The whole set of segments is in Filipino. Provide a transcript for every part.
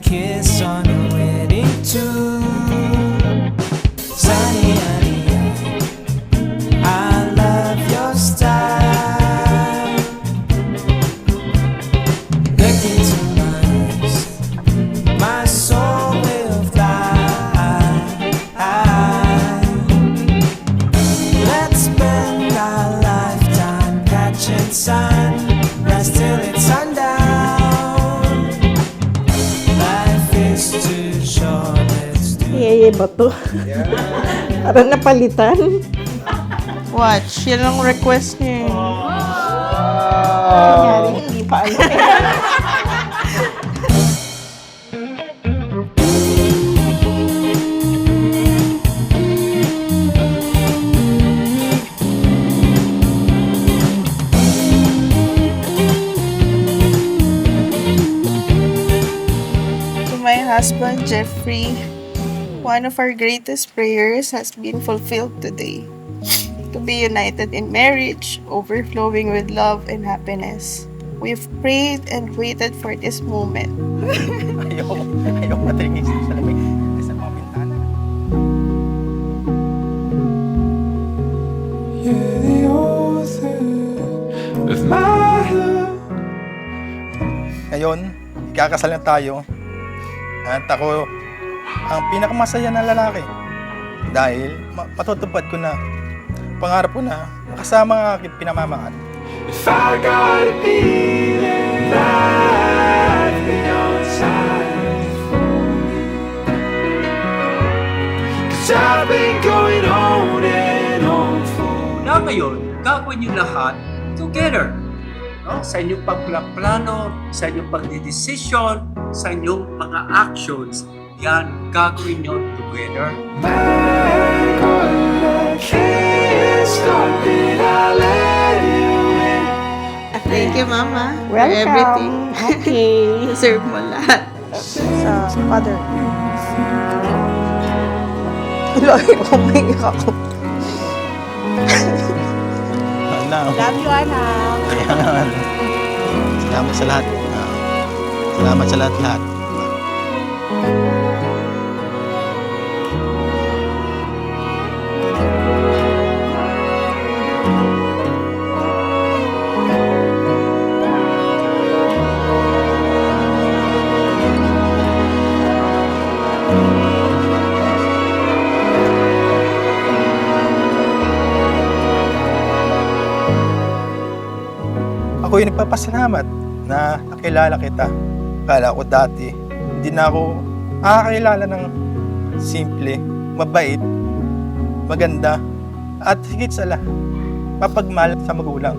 kiss on a wedding tune. Sunny, I love your style. Look into my eyes, my soul will fly. Let's spend our lifetime catching sun, rise till it's sundown. Life is too short, let's do Yeye ba to? Parang napalitan. Watch, yan ang request niya. Nangyari, hindi pa alam. To my husband, Jeffrey, one of our greatest prayers has been fulfilled today. To be united in marriage, overflowing with love and happiness. We've prayed and waited for this moment. Ayaw matingin sa lamig. Sa mga bintana. You're the author of my love. Ngayon, ikakasal na tayo. At ako ang pinakamasaya na lalaki. Dahil matutupad ko na, pangarap ko na, kasama ang aking pinamamahal. If I got a feeling life beyond sight for me, 'cause I've been going on and on for Na ngayon, gagawin niyo lahat together. No? Sa inyong pagplano, sa inyong pagdidesisyon, sa inyong mga actions, yan gagawin niyo together. I can't stop it, I'll let you in. Thank you, Mama, for Welcome. everything. Okay. Deserve mo lahat. Sa father. Lord, umiyak ako. Now, Love you, anak. ayan. Salamat sa lahat. Salamat sa lahat-lahat. Ako yung nagpapasalamat na nakilala kita. Kala ko dati, hindi na ako nakakilala ng simple, mabait, maganda, at higit sa lahat, mapagmahal sa magulang.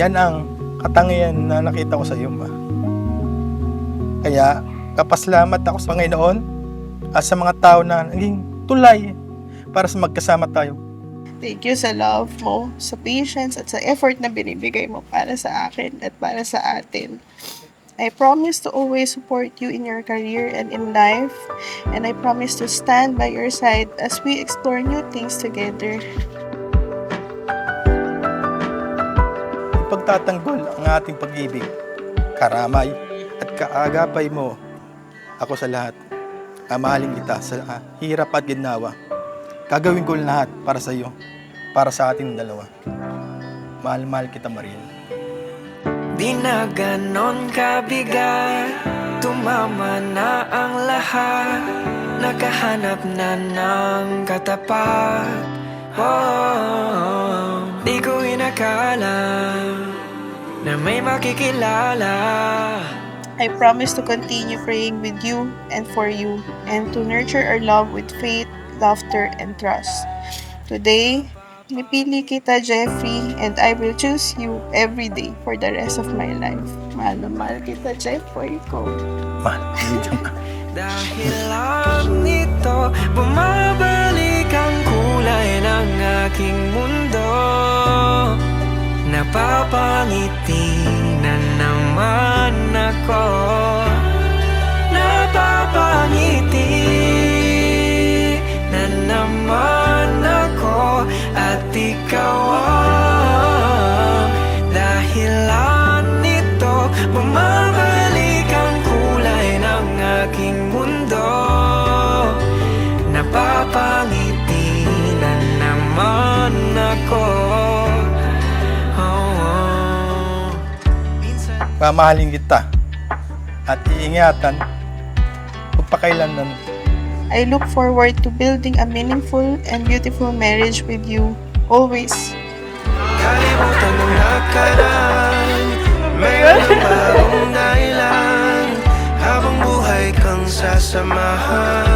Yan ang katangian na nakita ko sa iyo, Ma. Kaya, kapasalamat ako sa Panginoon at sa mga tao na naging tulay para sa magkasama tayo. Thank you sa love mo, sa patience, at sa effort na binibigay mo para sa akin at para sa atin. I promise to always support you in your career and in life, and I promise to stand by your side as we explore new things together. Ipagtatanggol ang ating pag-ibig, karamay at kaagapay mo. Ako sa lahat, mamahalin kita sa hirap at ginhawa. Gagawin ko lahat para sa iyo, para sa ating dalawa. Mahal-mahal kita, Mariel. Di na ganon kabigat, tumama na ang lahat, nakahanap na ng katapat. Oh, di ko inakala na may makikilala. I promise to continue praying with you and for you, and to nurture our love with faith, laughter, and trust. Today, pinipili kita, Jeffrey, and I will choose you every day for the rest of my life. Mahal na mahal kita, Jeffrey ko. Mahal, medyo Dahil lang nito, bumabalik ang kulay ng aking mundo. Napapangiti na naman ako. Napapangiti na naman ako. At ikaw ang dahilan nito, bumabalik ang kulay ng mamahalin kita at iingatan pagpakailanman. I look forward to building a meaningful and beautiful marriage with you, always. Kalimutan ng nakaraan, mayroon ng bagong dahilan, habang buhay kang sasamahan.